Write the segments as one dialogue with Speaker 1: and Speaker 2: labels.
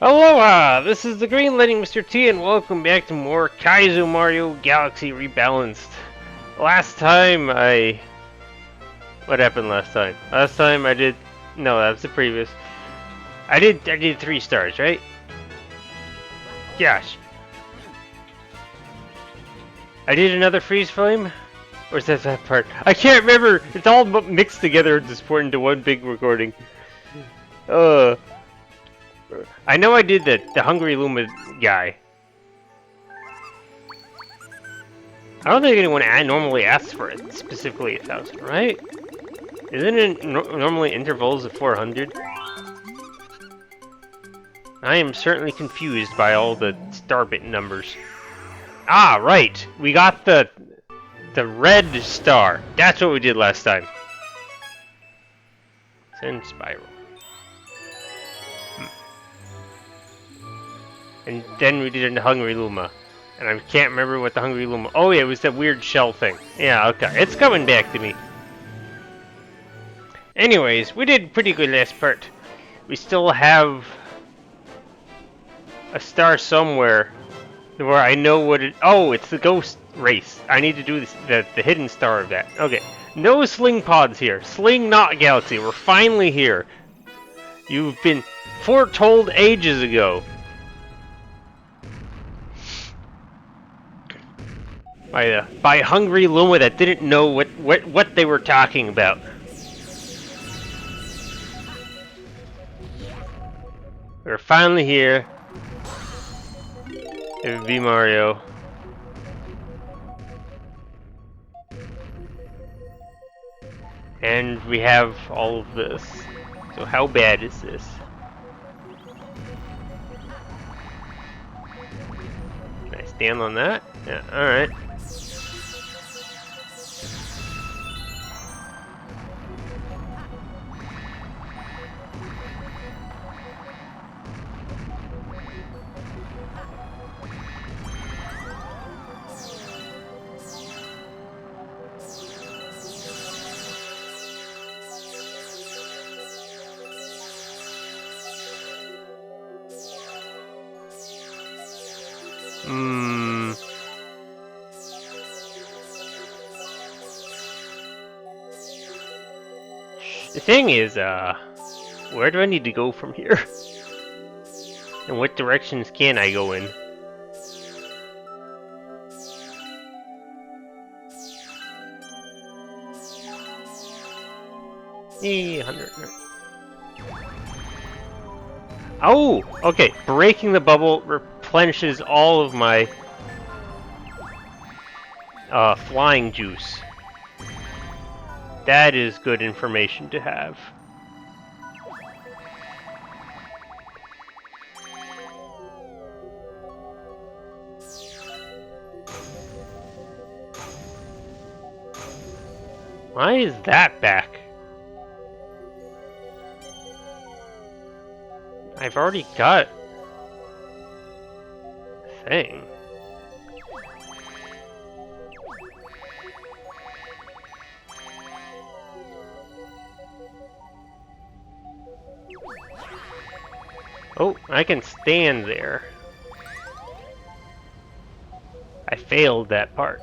Speaker 1: Aloha! This is the Green Lighting Mr. T, and welcome back to more Kaizo Mario Galaxy Rebalanced. Last time What happened last time? Last time I did... No, that was the previous. I did 3 stars, right? Gosh. I did another freeze flame? Or is that part? I can't remember! It's all mixed together and just poured into one big recording. I know I did the Hungry Luma guy. I don't think anyone normally asks for it, specifically 1,000, right? Isn't it normally intervals of 400? I am certainly confused by all the star bit numbers. Ah, right! We got the red star. That's what we did last time. Send spiral. And then we did a Hungry Luma. And I can't remember what the Hungry Luma... Oh yeah, it was that weird shell thing. Yeah, okay. It's coming back to me. Anyways, we did pretty good last part. We still have a star somewhere where I know what it... Oh, it's the ghost race. I need to do this, the hidden star of that. Okay. No sling pods here. Sling not galaxy. We're finally here. You've been foretold ages ago. By Hungry Luma that didn't know what they were talking about. We're finally here. It would be Mario. And we have all of this. So how bad is this? Can I stand on that? Yeah, alright. The thing is, where do I need to go from here? And what directions can I go in? Yay, 100. Oh, okay. Breaking the bubble replenishes all of my flying juice. That is good information to have. Why is that back? I've already got a thing. Oh, I can stand there. I failed that part.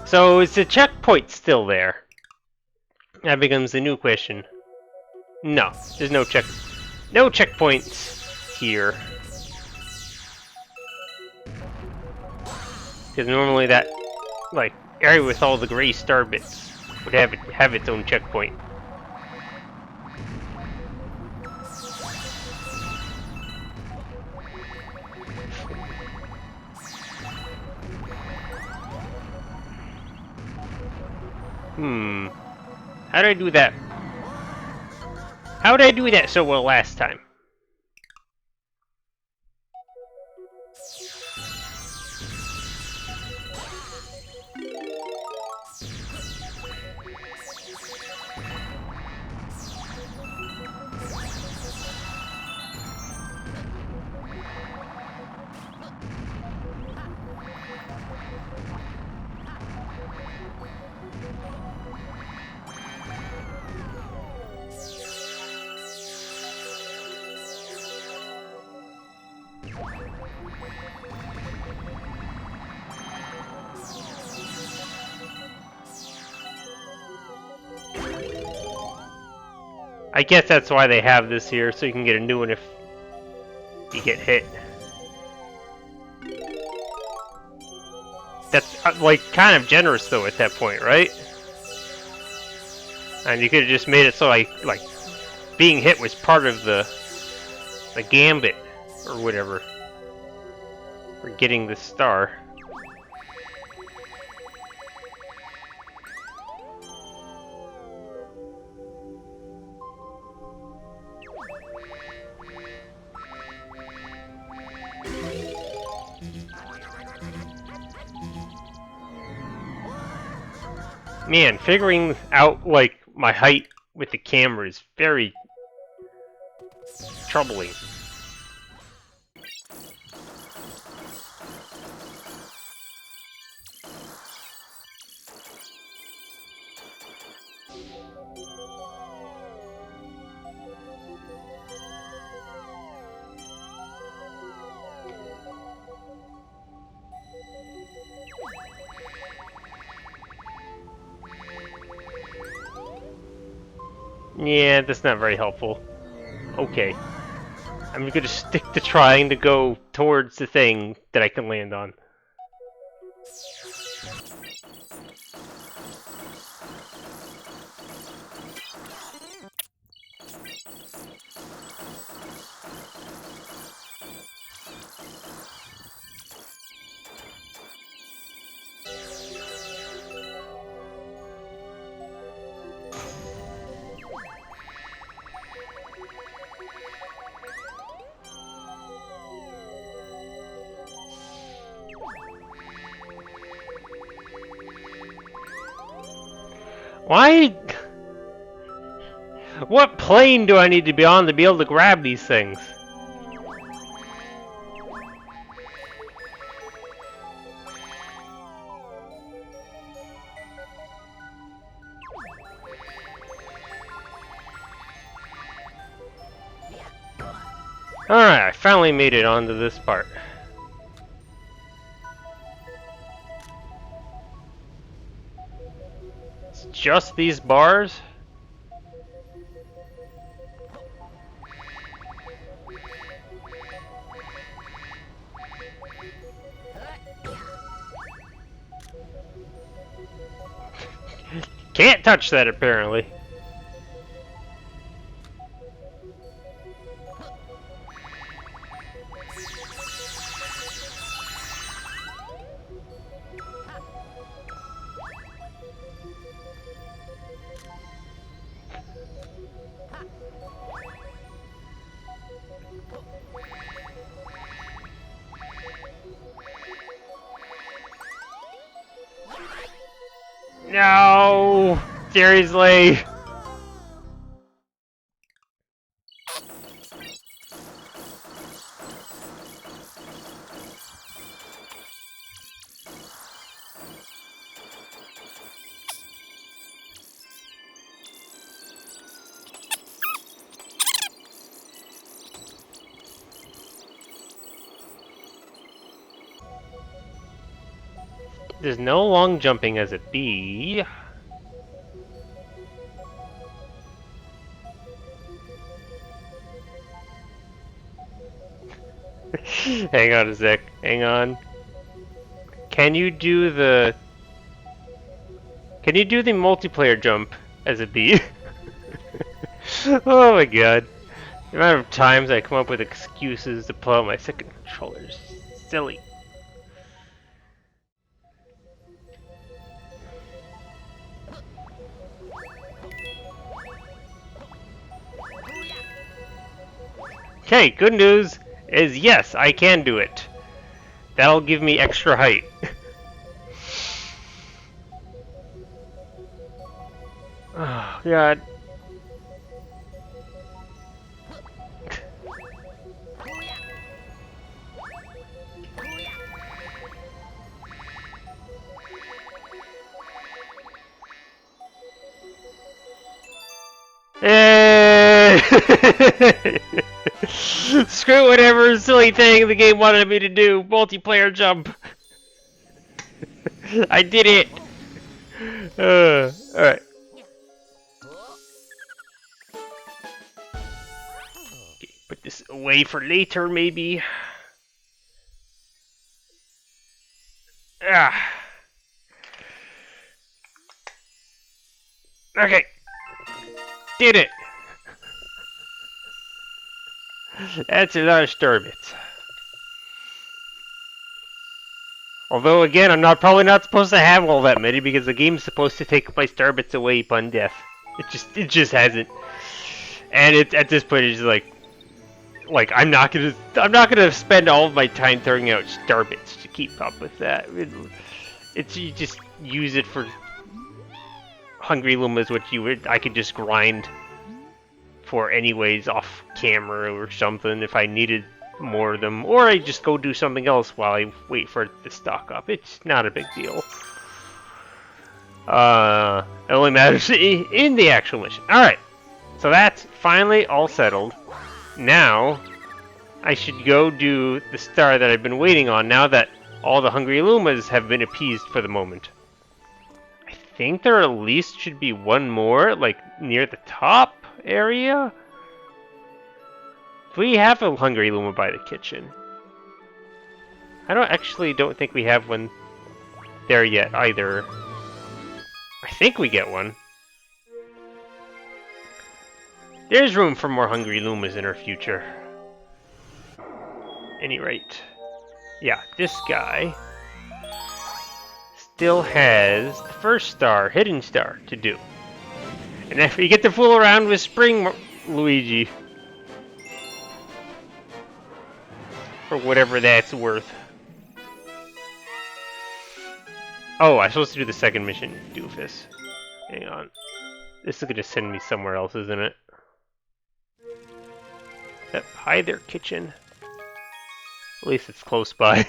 Speaker 1: So is the checkpoint still there? That becomes the new question. No, there's no checkpoints here. Because normally that, like, area with all the gray star bits would have its own checkpoint. How did I do that? How did I do that so well last time? I guess that's why they have this here, so you can get a new one if you get hit. That's like kind of generous though at that point, right? And you could have just made it so like being hit was part of the gambit or whatever for getting the star. Man, figuring out like my height with the camera is very troubling. Yeah, that's not very helpful. Okay. I'm gonna stick to trying to go towards the thing that I can land on. Why? What plane do I need to be on to be able to grab these things? Alright, I finally made it onto this part. It's just these bars? Can't touch that apparently. No! Seriously! There's no long jumping as a bee. Hang on a sec. Hang on. Can you do the multiplayer jump as a bee? Oh my god. The amount of times I come up with excuses to pull out my second controller is silly. Okay, good news is yes, I can do it. That'll give me extra height. Oh god. Screw whatever silly thing the game wanted me to do. Multiplayer jump. I did it. Alright. this away for later, maybe. Ah. Okay. Did it. That's a lot of starbits. Although, again, I'm probably not supposed to have all that many because the game's supposed to take my starbits away upon death. It just hasn't. And at this point, it's like I'm not gonna spend all of my time throwing out starbits to keep up with that. It's you just use it for Hungry Lumas, which I could just grind for anyways off camera or something if I needed more of them, or I just go do something else while I wait for it to stock up. It's not a big deal. It only matters in the actual mission. Alright, so that's finally all settled. Now, I should go do the star that I've been waiting on now that all the Hungry Lumas have been appeased for the moment. I think there at least should be one more, like, near the top area? We have a Hungry Luma by the kitchen. I don't think we have one there yet either. I think we get one. There's room for more Hungry Lumas in our future. Any rate. Yeah, this guy still has the first star, hidden star, to do. And if you get to fool around with Spring Luigi, for whatever that's worth. Oh, I'm supposed to do the second mission, doofus. Hang on. This is gonna send me somewhere else, isn't it? Yep. Hi there, kitchen. At least it's close by.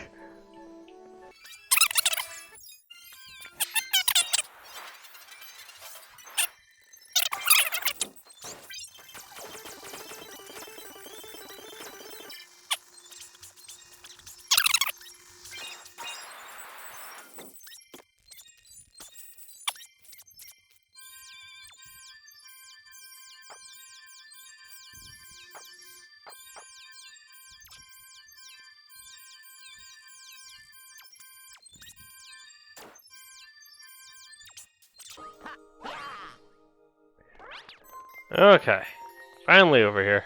Speaker 1: Okay. Finally over here.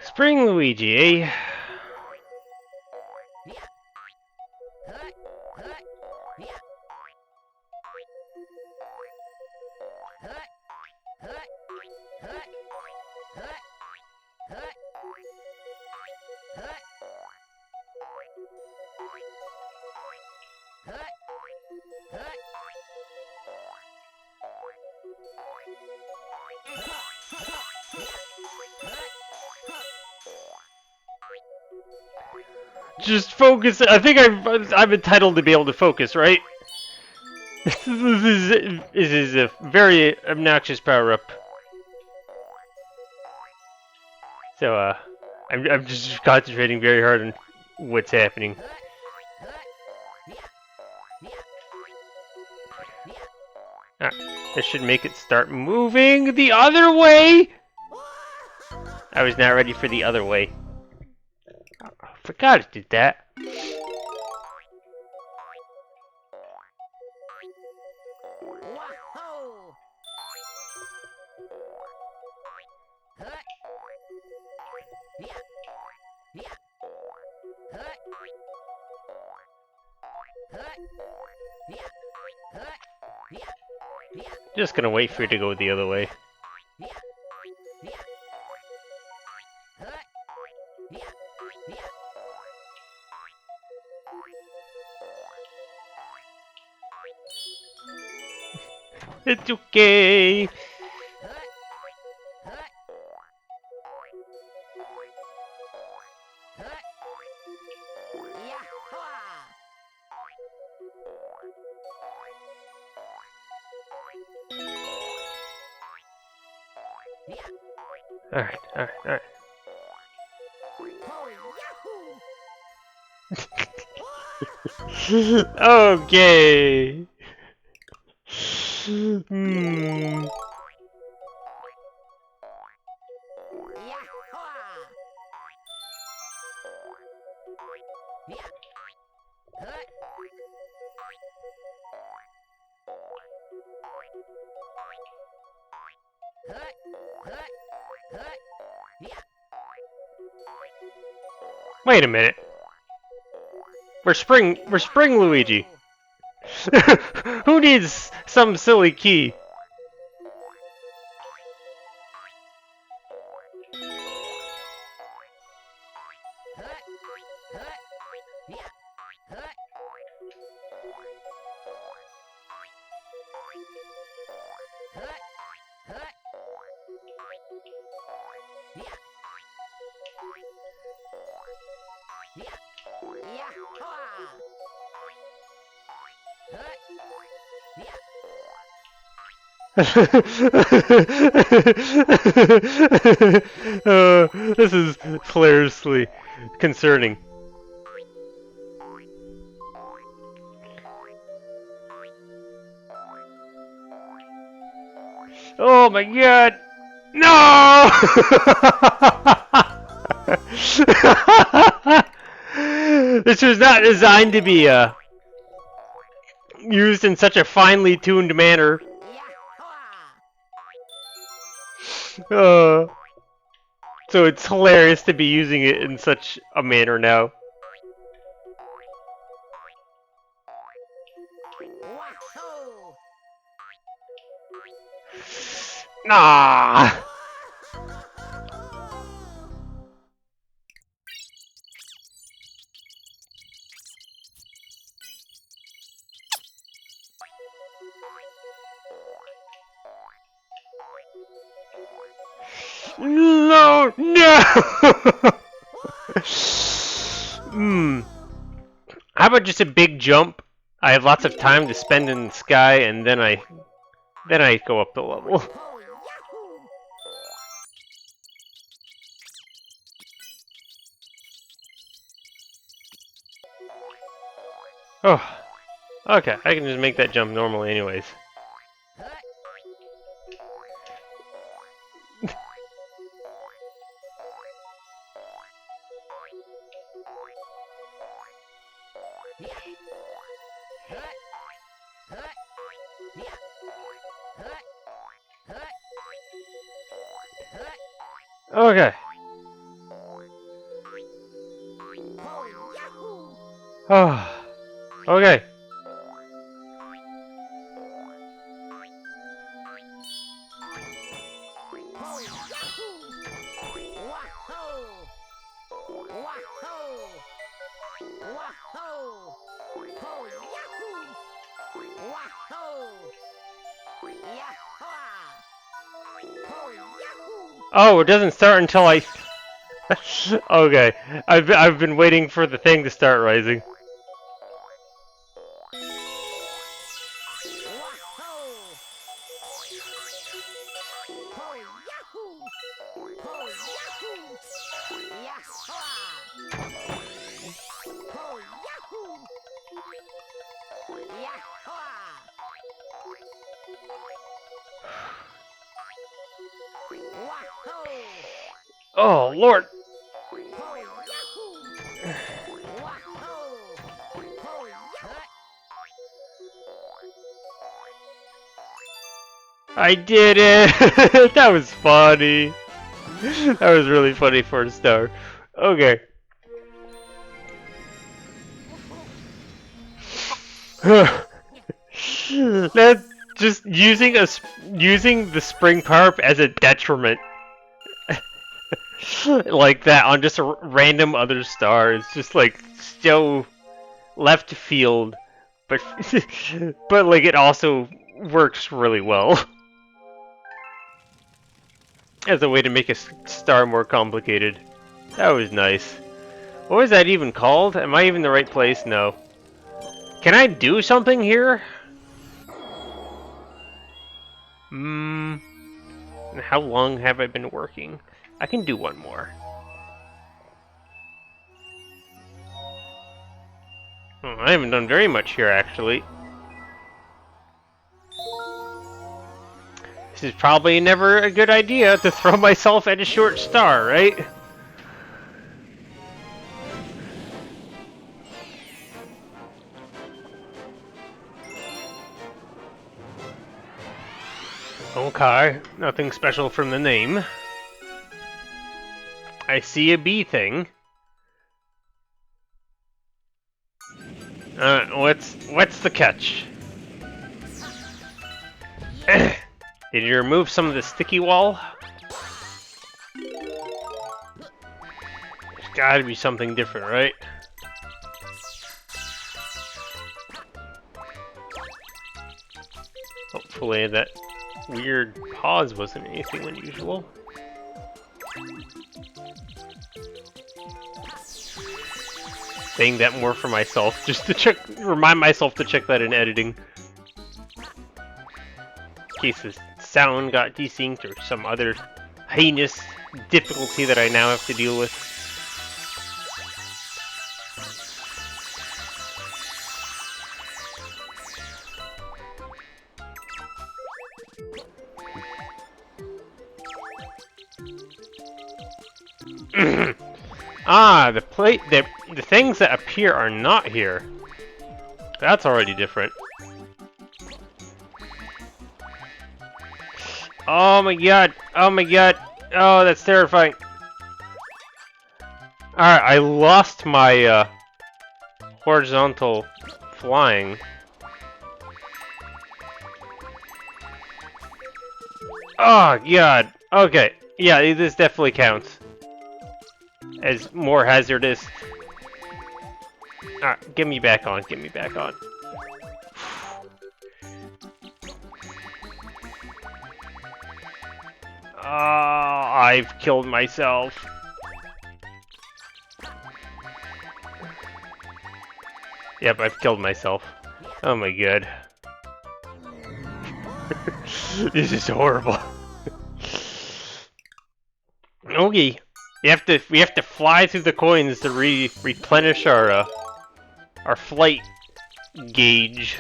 Speaker 1: Spring Luigi, eh? Just focus. I think I'm entitled to be able to focus, right? This is a very obnoxious power-up. So, I'm just concentrating very hard on what's happening. This should make it start moving the other way! I was not ready for the other way. I forgot it did that. Just gonna wait for you to go the other way. It's okay. Alright, alright, alright. Okay. Hmm. Wait a minute. We're spring Luigi. Who needs some silly key? This is hilariously concerning. Oh my god! No! This was not designed to be used in such a finely tuned manner. So it's hilarious to be using it in such a manner now. Nah. No, no. How about just a big jump? I have lots of time to spend in the sky, and then I go up the level. Oh, okay. I can just make that jump normally, anyways. Okay. Oh. Okay. Oh, it doesn't start until I... Okay. I've been waiting for the thing to start rising. Oh, Lord! I did it! That was funny. That was really funny for a star. Okay. That's just using the spring power-up as a detriment. Like that on just a random other star. It's just like so left field, but but like it also works really well as a way to make a star more complicated. That was nice. What was that even called? Am I even in the right place? No. Can I do something here? And how long have I been working? I can do one more. Oh, I haven't done very much here, actually. This is probably never a good idea to throw myself at a short star, right? Okay, nothing special from the name. I see a bee thing. What's the catch? Did you remove some of the sticky wall? There's gotta be something different, right? Hopefully that weird pause wasn't anything unusual. Saying that more for myself, just to remind myself to check that in editing. In case the sound got desynced or some other heinous difficulty that I now have to deal with. Ah, the things that appear are not here. That's already different. Oh my god! Oh my god! Oh, that's terrifying. Alright, I lost my horizontal flying. Oh god! Okay, yeah, this definitely counts as more hazardous. Alright, get me back on, get me back on. I've killed myself. Yep, I've killed myself. Oh my god. This is horrible. Okay. We have to fly through the coins to replenish our flight gauge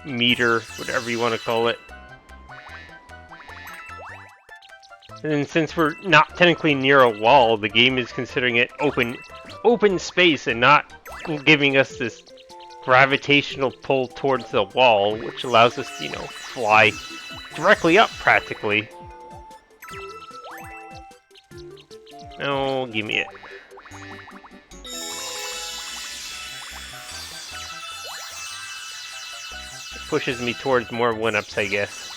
Speaker 1: meter, whatever you want to call it. And since we're not technically near a wall, the game is considering it open space and not giving us this gravitational pull towards the wall, which allows us to, you know, fly directly up practically. Oh, give me it. It pushes me towards more 1-ups, I guess.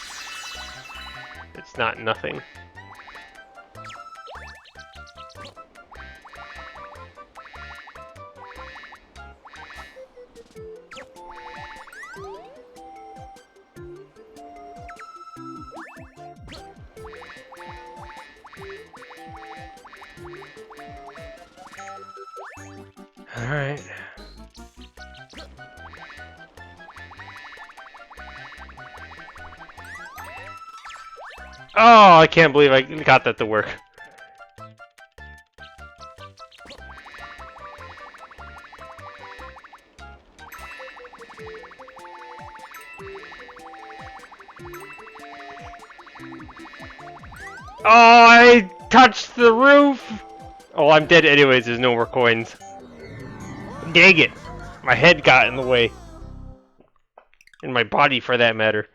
Speaker 1: It's not nothing. Alright. Oh, I can't believe I got that to work. Oh, I touched the roof! Oh, I'm dead anyways, there's no more coins. Dang it! My head got in the way. And my body, for that matter.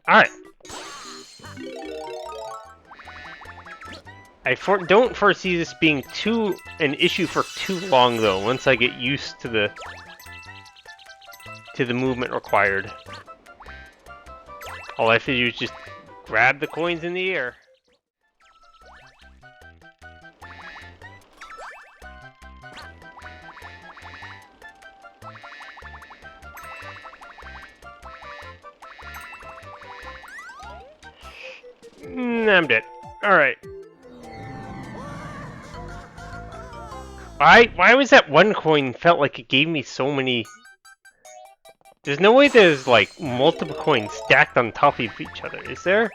Speaker 1: Alright. I don't foresee this being an issue for too long, though, once I get used to the movement required. All I have to do is just grab the coins in the air. I'm dead. Alright. Why was that one coin felt like it gave me so many... There's no way there's, like, multiple coins stacked on top of each other, is there?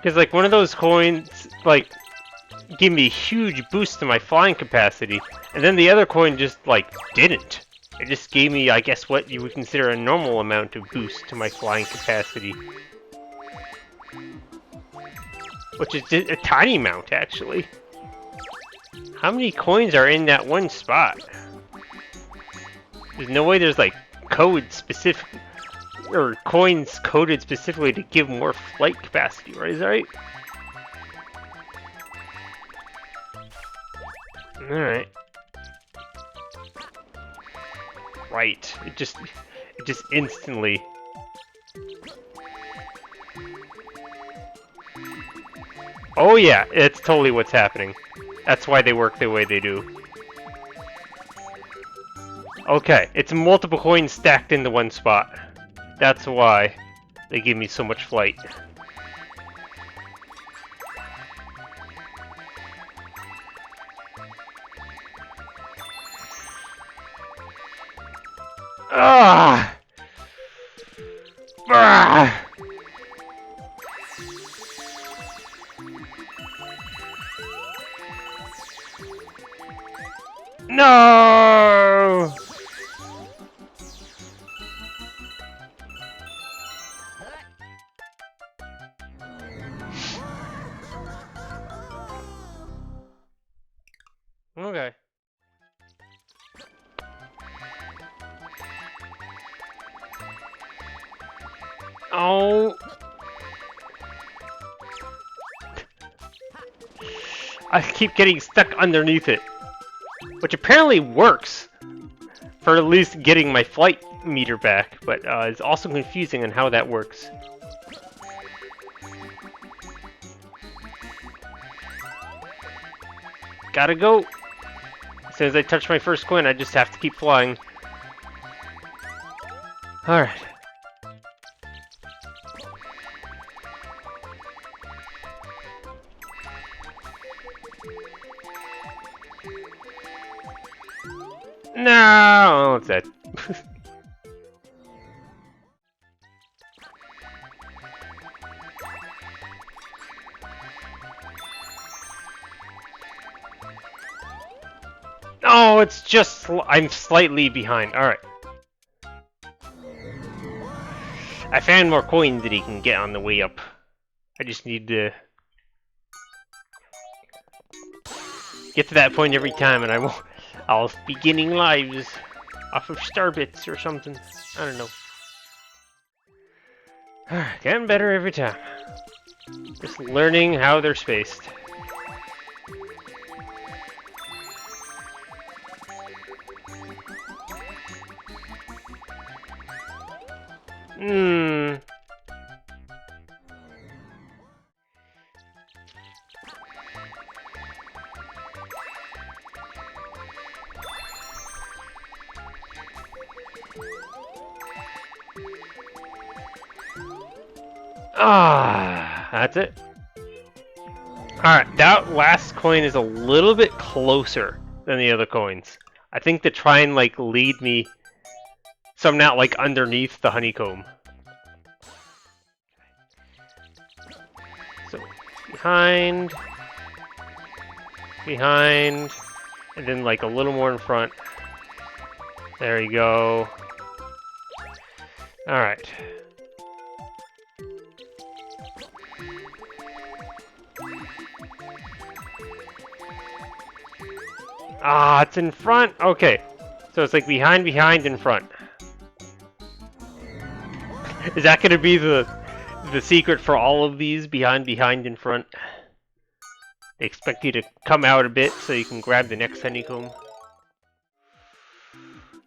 Speaker 1: Because, like, one of those coins, like, gave me a huge boost to my flying capacity, and then the other coin just, like, didn't. It just gave me, I guess, what you would consider a normal amount of boost to my flying capacity. Which is a tiny amount, actually. How many coins are in that one spot? There's no way there's, like, code specific, or coins coded specifically to give more flight capacity, right? Is that right? Alright. Right. It just instantly. Oh yeah, it's totally what's happening. That's why they work the way they do. Okay, it's multiple coins stacked into one spot. That's why they give me so much flight. Ah! Ah! No! Okay. Oh. I keep getting stuck underneath it. Which apparently works for at least getting my flight meter back, but it's also confusing on how that works. Gotta go. As soon as I touch my first coin, I just have to keep flying. Alright. No! Oh, it's dead. Oh, it's just... I'm slightly behind. Alright. I found more coins that he can get on the way up. I just need to... get to that point every time and I'll be gaining lives off of star bits or something. I don't know. Getting better every time. Just learning how they're spaced. That's it. Alright, that last coin is a little bit closer than the other coins. I think to try and, like, lead me so I'm not, like, underneath the honeycomb. So, behind, and then, like, a little more in front. There you go. Alright. Ah, it's in front? Okay. So it's like behind, in front. Is that going to be the secret for all of these? Behind, in front? They expect you to come out a bit so you can grab the next honeycomb.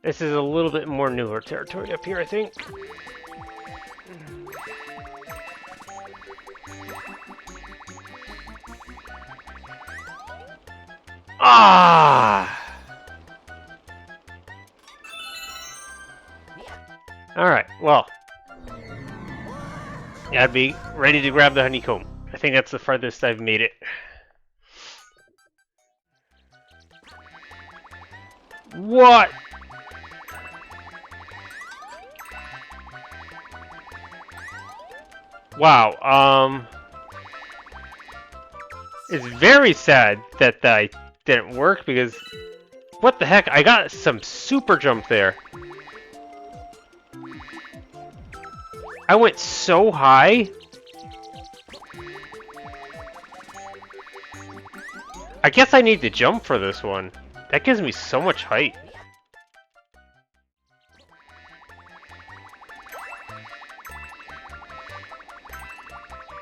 Speaker 1: This is a little bit more newer territory up here, I think. Ah! Alright, well. Yeah, I'd be ready to grab the honeycomb. I think that's the farthest I've made it. What? Wow, It's very sad that I didn't work because what the heck? I got some super jump there. I went so high. I guess I need to jump for this one. That gives me so much height.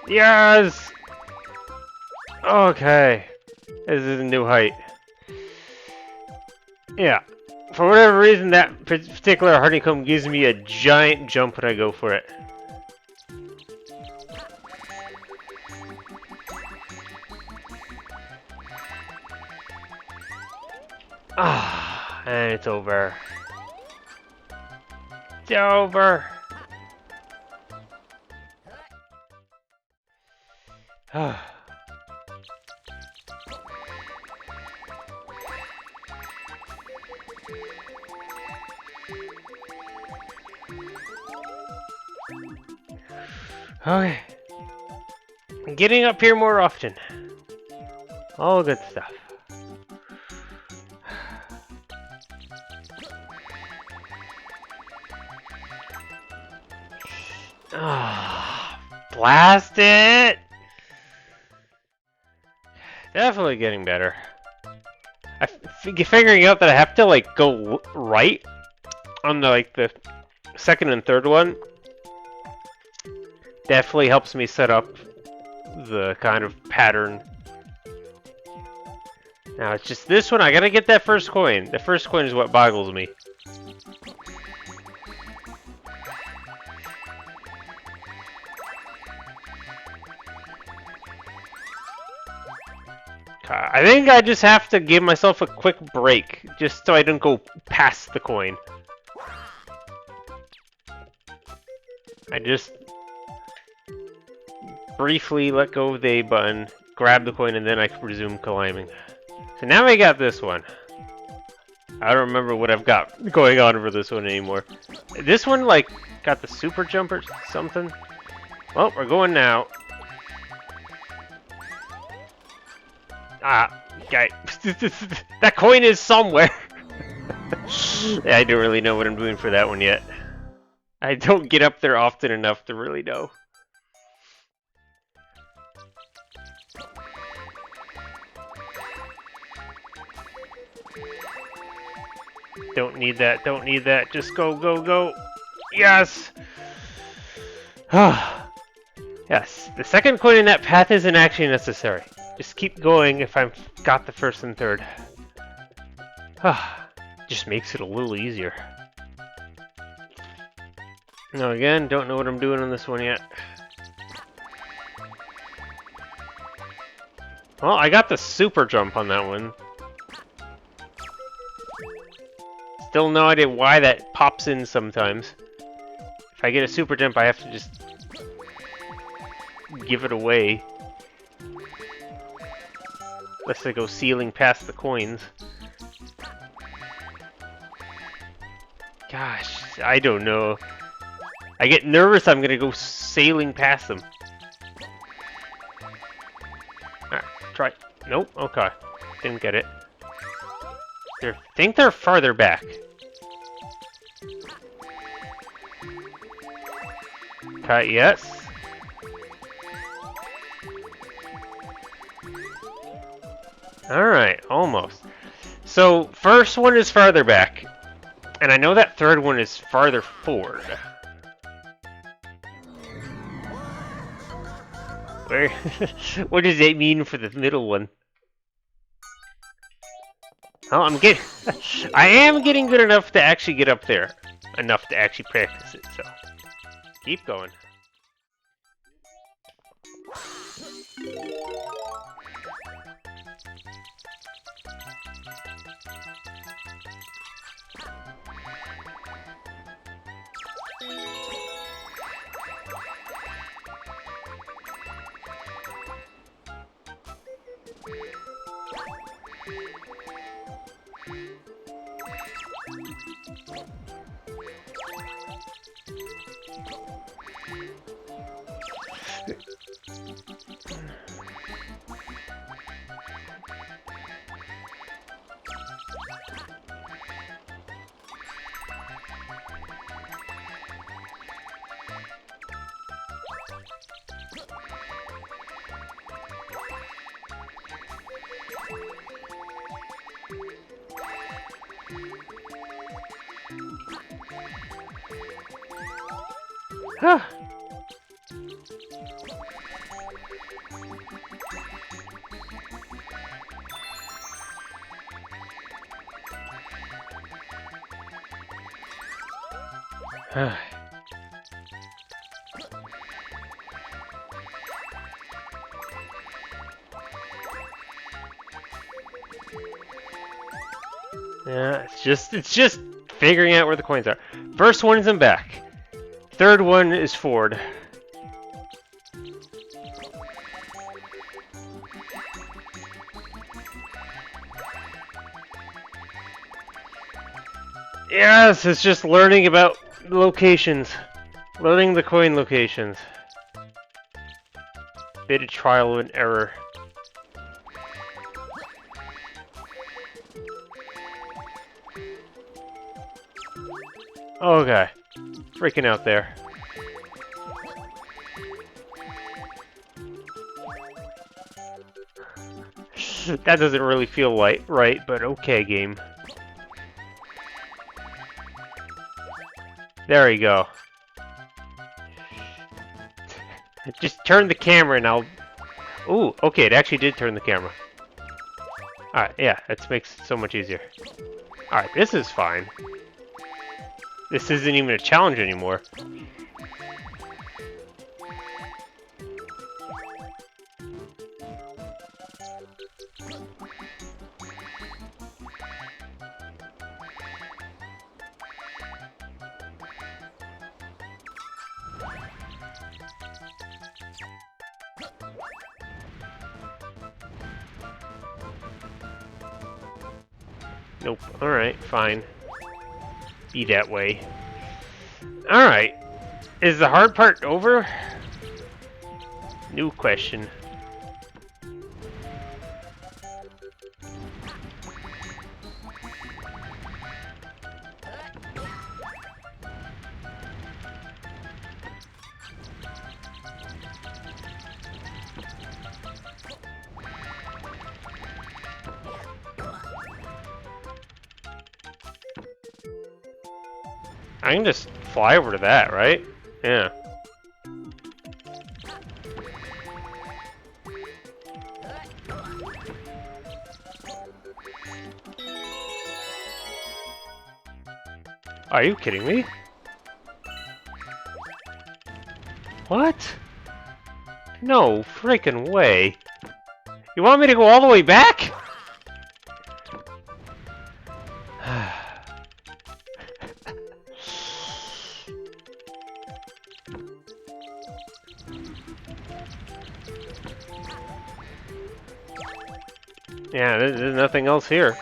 Speaker 1: Yes! Okay. This is a new height. Yeah. For whatever reason, that particular honeycomb gives me a giant jump when I go for it. Ah, and it's over. It's over. Okay. Getting up here more often. All good stuff. Ah, blast it! Definitely getting better. Figuring out that I have to like go right on the second and third one definitely helps me set up the kind of pattern. Now it's just this one. I gotta get that first coin. The first coin is what boggles me. I think I just have to give myself a quick break, just so I don't go past the coin. I just briefly let go of the A button, grab the coin, and then I can resume climbing. So now I got this one. I don't remember what I've got going on for this one anymore. This one, like, got the super jump or something. Well, we're going now. Ah, okay. That coin is somewhere. Yeah, I don't really know what I'm doing for that one yet. I don't get up there often enough to really know. Don't need that, don't need that. Just go, go, go. Yes! Yes, the second coin in that path isn't actually necessary. Just keep going if I've got the first and third. Just makes it a little easier. Now again, don't know what I'm doing on this one yet. Well, I got the super jump on that one. Still no idea why that pops in sometimes. If I get a super jump, I have to just give it away. Unless I go sealing past the coins. Gosh, I don't know. I get nervous I'm gonna go sailing past them. Alright, try. Nope, okay. Didn't get it. I think they're farther back. Okay, yes. Alright, almost. So, first one is farther back. And I know that third one is farther forward. Where? What does that mean for the middle one? Oh, I am getting good enough to actually get up there. Enough to actually practice it, so. Keep going. Huh. Yeah, it's just figuring out where the coins are. First one is in back. Third one is forward. Yes, it's just learning about locations. Learning the coin locations. Bit of trial and error. Okay. Freaking out there. That doesn't really feel right, but okay, game. There you go. Just turn the camera and I'll... Ooh, okay, it actually did turn the camera. Alright, yeah, that makes it so much easier. Alright, this is fine. This isn't even a challenge anymore. Nope. Alright, fine. Be that way. Alright. Is the hard part over? New question. I can just fly over to that, right? Yeah. Are you kidding me? What? No freaking way. You want me to go all the way back? Yeah, there's nothing else here.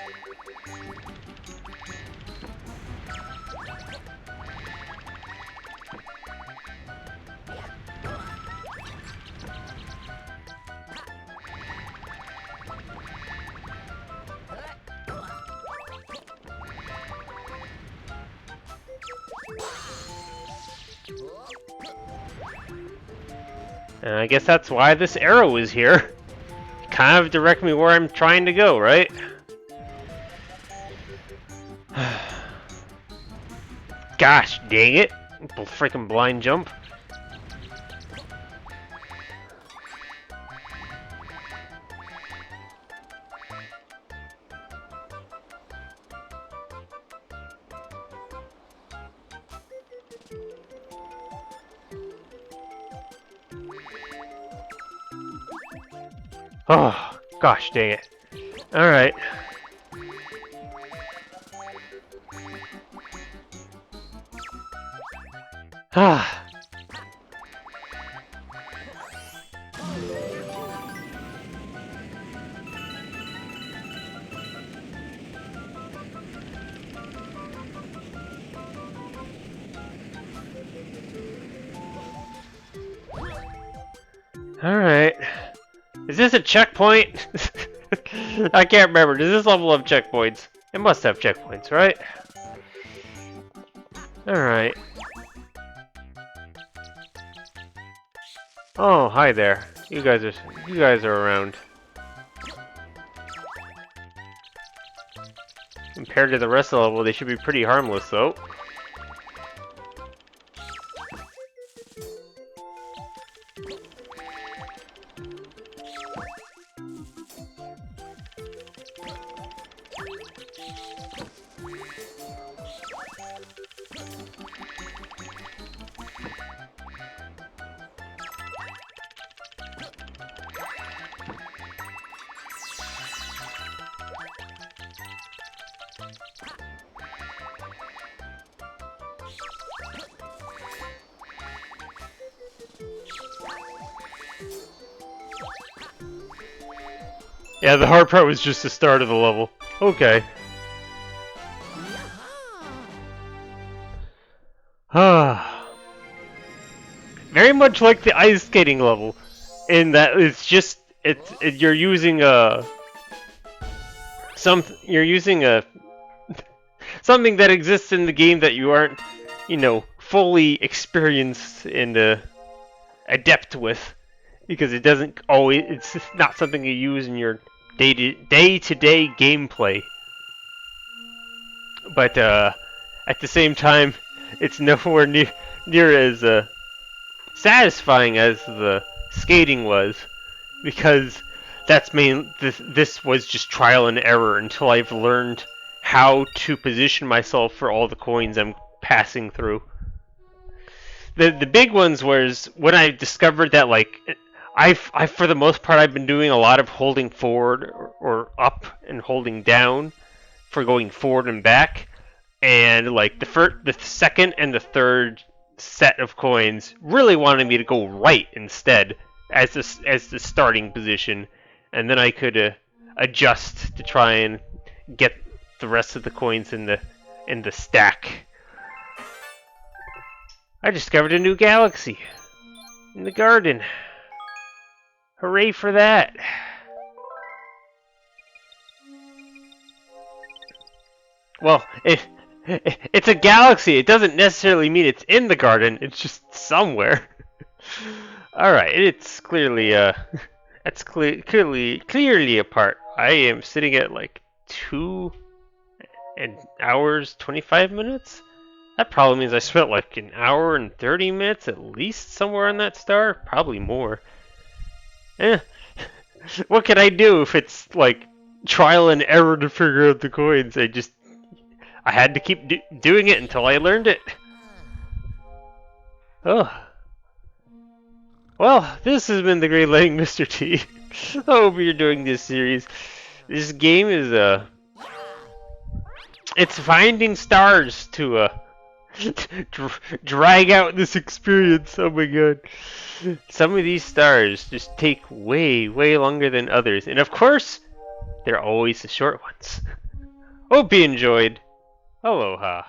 Speaker 1: And I guess that's why this arrow is here. Kind of direct me where I'm trying to go, right? Gosh dang it. Freaking blind jump. Oh, gosh dang it. Alright. Ah. Alright. Is this a checkpoint? I can't remember. Does this level have checkpoints? It must have checkpoints, right? Alright. Oh, hi there. You guys are around. Compared to the rest of the level, they should be pretty harmless, though. Yeah, the hard part was just the start of the level. Okay. Ah. Very much like the ice skating level, in that it's just you're using a something that exists in the game that you aren't, fully experienced and adept with, because it's not something you use in your day-to-day gameplay. But at the same time, it's nowhere near as satisfying as the skating was, because this was just trial and error until I've learned how to position myself for all the coins I'm passing through. The big ones was when I discovered that, like, I for the most part I've been doing a lot of holding forward or up and holding down for going forward and back, and like the second and the third set of coins really wanted me to go right instead as the starting position, and then I could adjust to try and get the rest of the coins in the stack. I discovered a new galaxy in the garden. Hooray for that! Well, it's a galaxy. It doesn't necessarily mean it's in the garden. It's just somewhere. All right, it's clearly that's clearly apart. I am sitting at like 2 hours 25 minutes. That probably means I spent like an hour and 30 minutes at least somewhere on that star. Probably more. What can I do if it's like trial and error to figure out the coins? I had to keep doing it until I learned it. Oh. Well, this has been the Great Letting Mr. T. I hope you're doing this series. This game is it's finding stars to drag out this experience. Oh my god. Some of these stars just take way longer than others. And of course, they're always the short ones. Hope you enjoyed. Aloha.